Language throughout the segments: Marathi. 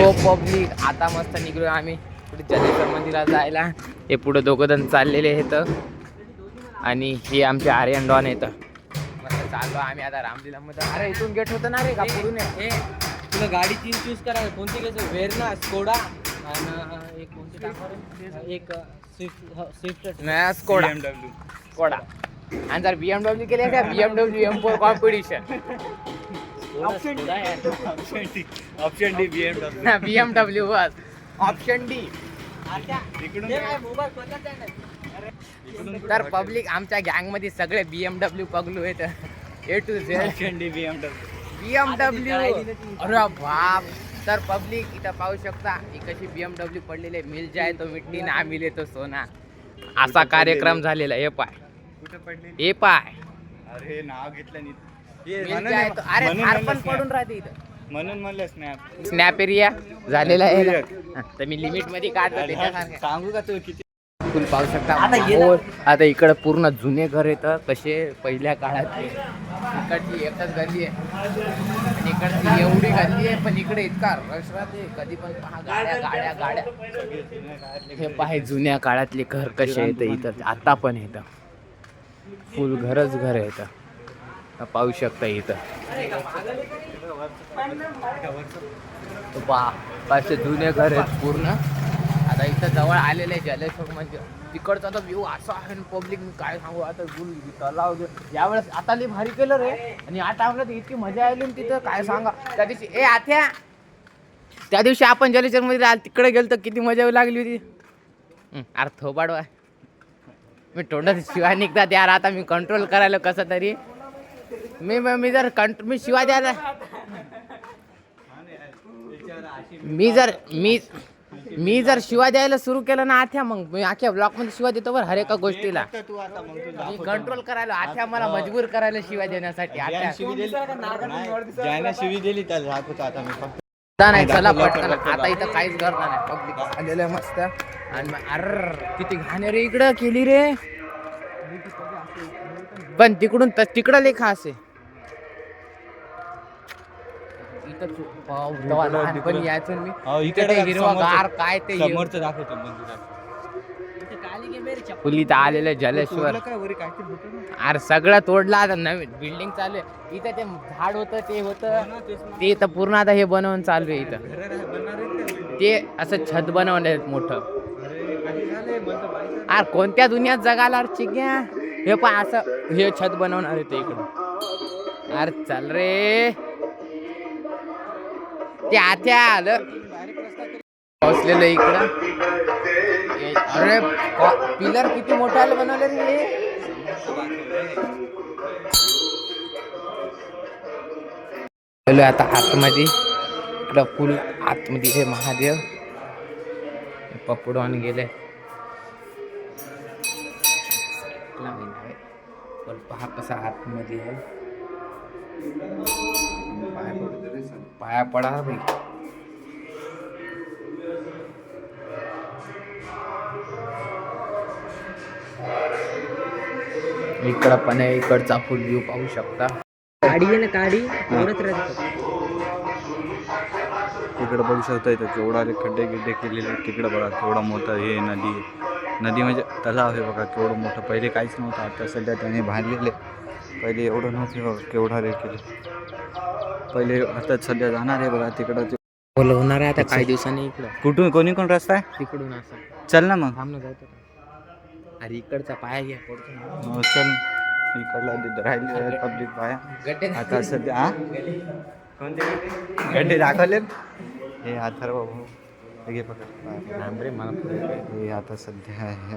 हो पब्लिक आता मस्त निघलो आम्ही पुढे जलेश्वर मंदिरात जायला. हे पुढे दोघं जण चाललेले आहेत आणि हे आमचे आर्यन डॉन येतं. मस्त चाललो आम्ही आता रामलीला मध्ये. अरे इथून गेट होतं ना रे का पुढून हे तुला गाडी 3 चूज करा कोणती घ्यायचं वेरना स्कोडा आणि एक कोणती टाका एक स्विफ्ट नाही स्कोडा स्कोडा आणि जर BMW केले का BMW M4 competition option D BMW बस ऑप्शन डी. तर पब्लिक आमच्या गँग मध्ये सगळे BMW पगलू आहेत A to Z. Option D BMW अरे बाप. तर पब्लिक इथं पाहू शकता ही कशी BMW पडलेली. मिल जाय तो मिट्टी ना मिले तो सोना असा कार्यक्रम झालेला. हे पाय कुठे पडले हे पाय अरे नाव घेतलं मिल जाय तो. अरे झाड पण पडून राहते इथं म्हणून म्हणलं स्नॅप स्नॅप एरिया झालेला आहे ना. तर मी लिमिट मध्ये काढतो त्याच्यासारखं. सांगू का तू किती फुल पाहू शकता माहोल. आता इकडे पूर्ण जुने घर येतं कसे पहिल्या काळात. इकडची एकच गल्ली आहे आणि इकडची एवढी गल्ली आहे पण इकडे इतका रश राहते कधी पण पहा गाड्या गाड्या गाड्या. हे पाहे जुन्या काळातले घर कसे येतं इथं आता पण येतं. फुल घरच घर येतं पाहू शकता इथं. पहा कसे जुने घर आहेत पूर्ण. आता इथं जवळ आलेलं आहे जलेश्वर म्हणजे तिकडचा तर व्ह्यू असा आहे ना पब्लिक मी काय सांगू. आता गुल तलाव यावेळेस आता लई भारी केलं रे. आणि आता आपलं तर इतकी मजा आली ना तिथं काय सांगा. त्या दिवशी आथ्या त्या दिवशी आपण जलेश्वर मध्ये तिकडे गेलो तर किती मजा लागली होती. अरे थोबाडवा मी तोंडात शिवाय निघतात यार. आता मी कंट्रोल करायला कसं तरी मी शिवाय द्यायला मी जर शिवाय द्यायला सुरू केलं ना आथ्या मग मी अख्या ब्लॉक मध्ये शिवाय देतो बरं हर एका गोष्टीला. तू आता मग तू मी कंट्रोल करायला आथ्या मला मजबूर करायला शिवाय देण्यासाठी. ज्याने शिवी दिली त्याला राहत होता. आता मी फक्त नाही चला पटकन आता इथं काहीच करणार नाही. पब्लिक आलेलं आहे मस्त. आणि अरे किती घाणे रे इकडं केली रे. पण तिकडून तिकडं लेखा असे लहानपणी यायचो मी इकडे हिरवागार काय ते समोरचं दाखवतो मंदिरात. फुलीत आलेलं जलेश्वर. अरे सगळं तोडलं आता नवीन बिल्डिंग चालू आहे. इथं ते झाड होतं ते होतं ते तर पूर्ण आता हे बनवून चालू आहे. इथं ते असं छत बनवलंय मोठं. अरे कोणत्या दुनियात जगाला चिग्या. हे पण असं हे छत बनवणार आहे ते इकडं. अरे चल रे ते आत्या आलं बसलेलं इकडं. अरे पिलर किती मोठा बनवलं रे. आता आतमध्ये इकडं फुल आतमध्ये हे महादेव पपडून गेले. पण पहा कसा आतमध्ये आहे. पाया पडा भाई. इकडं पण आहे. इकडचा फुल व्ह्यू पाहू शकता. गाडी आहे ना गाडी एवढंच राहते. तिकडं बघू शकता इथं केवढा खड्डे गिड्डे केलेले. तिकडं बघा केवढा मोठा हे नदी. नदी म्हणजे तलाव आहे बघा केवढं मोठं. पहिले काहीच नव्हतं आता सध्या त्याने बांधलेले. पहिले एवढं नव्हते बघा केवढा रे केलं पहिले. आता सध्या जाणार आहे बघा तिकडं. होणार आहे आता काही दिवसांनी इकडं. कुठून कोण रस्ता आहे तिकडून असं चल ना मग. थांबणं जायचं. अरे इकडचा पाया घ्या पडतो. चल इकडला राहिले पब्लिक पाया. गड्डे आता सध्या हा कोणते गड्डे दाखवले हे अथर्व भाऊ. हे पकड रे मला हे आता सध्या आहे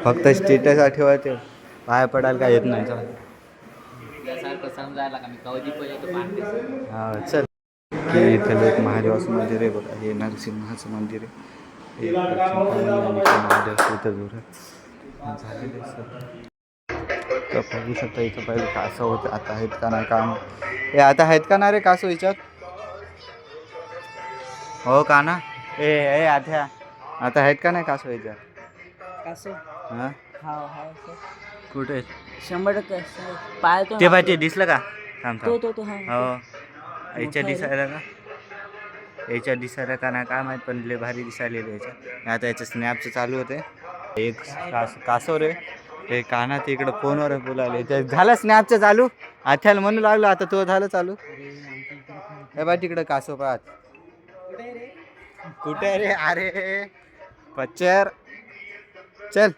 फक्त स्टेटस ठेवायचे. पाया पडायला काय येत नाही. समजायला का मी कधी पहिले हा चल की इथं एक महादेवाचं मंदिर आहे बघा. हे नरसिंहाचं मंदिर आहे. एक महादेवाचं इथं जोरात झालेलं आहे सर. तर बघू शकता इथं पहिले कासं होते आता आहेत का नाही काम. हे आता आहेत का ना रे कासं विचार. हो का ना ए आठ्या आता आहेत का नाही कासं विचार. कसं हां हा कुठे 100% पाय तो ते पाहिजे दिसलं का थांब तो हा हो याच्या दिसायला का याच्या दिसायला का ना काय माहीत पण लय भारी दिसायलेलं याच्या. आता याचं स्नॅपचं चालू होते. एक कासव रे हे कानात इकडं फोनवर बोलायला ते झालं स्नॅपचं चालू. आथ्याला म्हणू लागलो आता तो झालं चालू. हे बा तिकडं कासव पाहत कुठे रे अरे पच्चर चल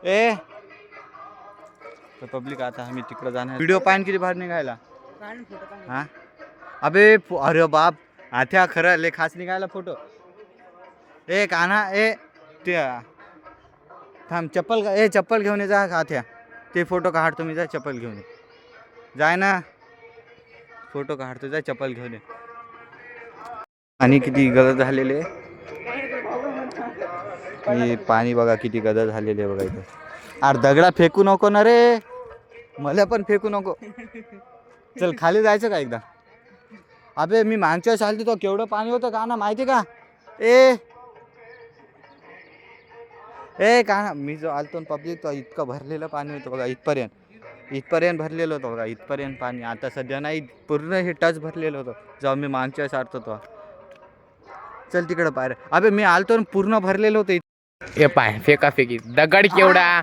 ए पब्लिक. आता आम्ही तिकडं जाणार. व्हिडिओ पाहिजे किती बाहेर निघायला हा अबे अरे बाप आथ्या खरं लय खास निघायला फोटो. ए कान्हा ए ते थांब चप्पल ए चप्पल घेऊन ये जा आथ्या. ते फोटो काढ तुम्ही जा चप्पल घेऊन ये जाय ना. फोटो काढतो जा चप्पल घेऊन ये. आणि किती गदर झालेले हे पाणी बघा किती गदर झालेले बघा इथे. अरे दगडा फेकू नको ना रे मला पण फेकू नको. चल खाली जायचं का एकदा. अबे मी मागच्या चालते तो केवढं पाणी होतं का ना माहिती का. ए का ना मी जो आलतो पब्लिक तो इतकं भरलेलं पाणी होतं बघा इथपर्यंत भरलेलं होतं बघा इथपर्यंत पाणी. आता सध्या नाही पूर्ण हे टच भरलेलं होतं जेव्हा मी मागच्या सारतो तो. चल तिकडं पाय. अबे मी आलतो पूर्ण भरलेलं होतं. हे पाय फेका फेकी दगड केवढा.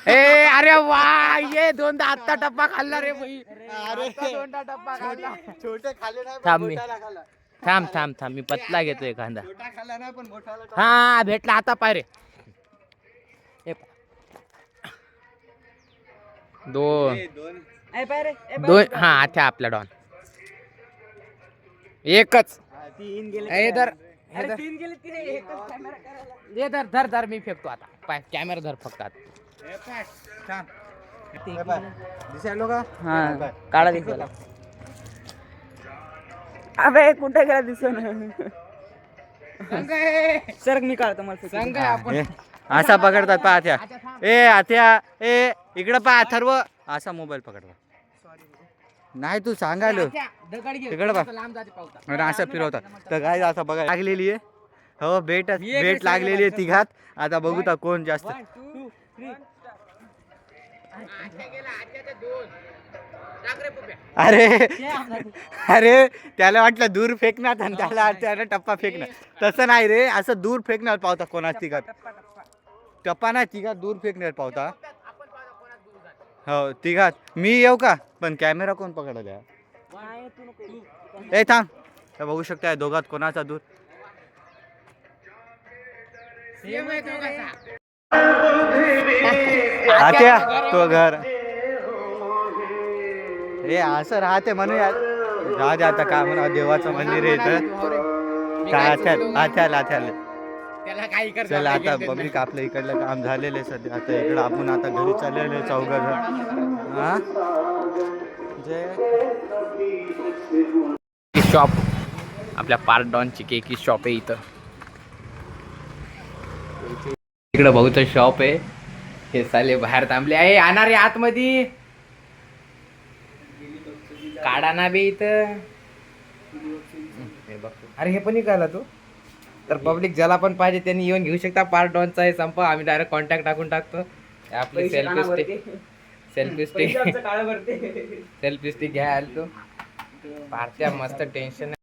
ए अरे वा ये दोनदा आत्ता टप्पा खाल्ला रे भाई. दोनदा टप्पा खाल्ला. छोटे खाले नाही थांब मी थांब मी पतला घेतोय एखादा. छोटा खाल्ला नाही पण मोठा हा भेटला आता पाय रे. दोन हा आता आपला डॉन एकच. धर मी फेकतो आता पाय कॅमेरा धर फक्त आता. दिसायलो का हा काळा दिसला. अबे कुठे गेला दिसून सर मी काढतो मला आपण असा पकडतात पा आथ्या. ए आथ्या ए इकडं पा अथर्व असा मोबाईल पकडतात. नाही तू सांगायलो तिकडं बघ आणि असं फिरवतात. तर काय असं बघा लागलेली आहे हो भेट लागलेली आहे तिघात. आता बघू तर कोण जास्त. अरे त्याला वाटलं दूर फेकणार आणि त्याला टप्पा फेकणार. तसं नाही रे असं दूर फेकणार पावता कोणाच तिघात. टप्पा नाही तिघात दूर फेकणार पावता. हो तिघात मी येऊ का पण कॅमेरा कोण पकडला. ए थांब तर बघू शकता दोघात कोणाचा दूर. आत्या तो घर हे असं राहते म्हणून राहू दे आता काय म्हणा. देवाचं मंदिर आहे इथं आथ्याला चल आता पब्लिक आपल्या इकडलं काम झालेलं आहे सध्या. आता इकडं आपण आता घरी चाललेलं आहे चौघं हा शॉप आपल्या पार्ट डॉनची केकी शॉप आहे इथं. इकडं बहुत शॉप आहे. हे साले बाहेर थांबले आहे आणणारे आतमध्ये काढा ना बे इथं. अरे हे पण निघाला तू तर पब्लिक ज्याला पण पाहिजे त्यांनी येऊन घेऊ शकता. पार्ट डॉनचा हे संप आम्ही डायरेक्ट कॉन्टॅक्ट टाकून टाकतो. आपली सेल्फी स्टिक घ्यायला तो पार्ट्या मस्त टेन्शन